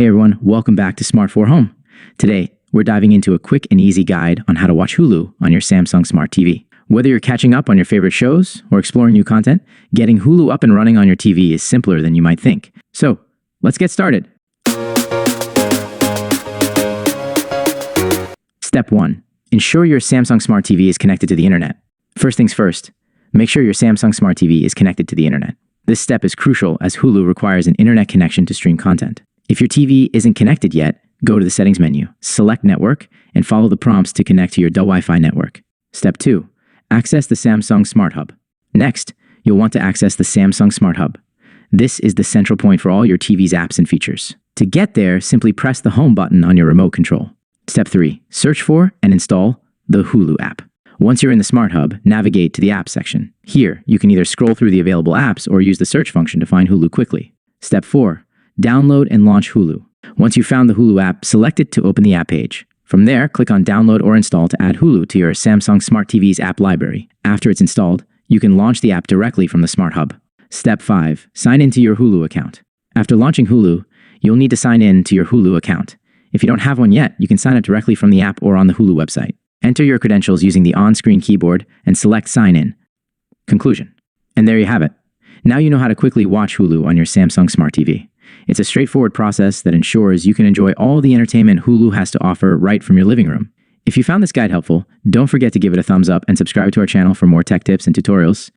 Hey everyone, welcome back to Smart 4 Home. Today, we're diving into a quick and easy guide on how to watch Hulu on your Samsung Smart TV. Whether you're catching up on your favorite shows or exploring new content, getting Hulu up and running on your TV is simpler than you might think. So, let's get started. Step 1. Ensure your Samsung Smart TV is connected to the internet. First things first, make sure your Samsung Smart TV is connected to the internet. This step is crucial as Hulu requires an internet connection to stream content. If your TV isn't connected yet, go to the settings menu, select network, and follow the prompts to connect to your Wi-Fi network. Step 2. Access the Samsung Smart Hub. Next, you'll want to access the Samsung Smart Hub. This is the central point for all your TV's apps and features. To get there, simply press the home button on your remote control. Step 3. Search for and install the Hulu app. Once you're in the Smart Hub, navigate to the Apps section. Here, you can either scroll through the available apps or use the search function to find Hulu quickly. Step 4. Download and launch Hulu. Once you've found the Hulu app, select it to open the app page. From there, click on Download or Install to add Hulu to your Samsung Smart TV's app library. After it's installed, you can launch the app directly from the Smart Hub. Step 5. Sign into your Hulu account. After launching Hulu, you'll need to sign in to your Hulu account. If you don't have one yet, you can sign up directly from the app or on the Hulu website. Enter your credentials using the on-screen keyboard and select Sign In. Conclusion. And there you have it. Now you know how to quickly watch Hulu on your Samsung Smart TV. It's a straightforward process that ensures you can enjoy all the entertainment Hulu has to offer right from your living room. If you found this guide helpful, don't forget to give it a thumbs up and subscribe to our channel for more tech tips and tutorials.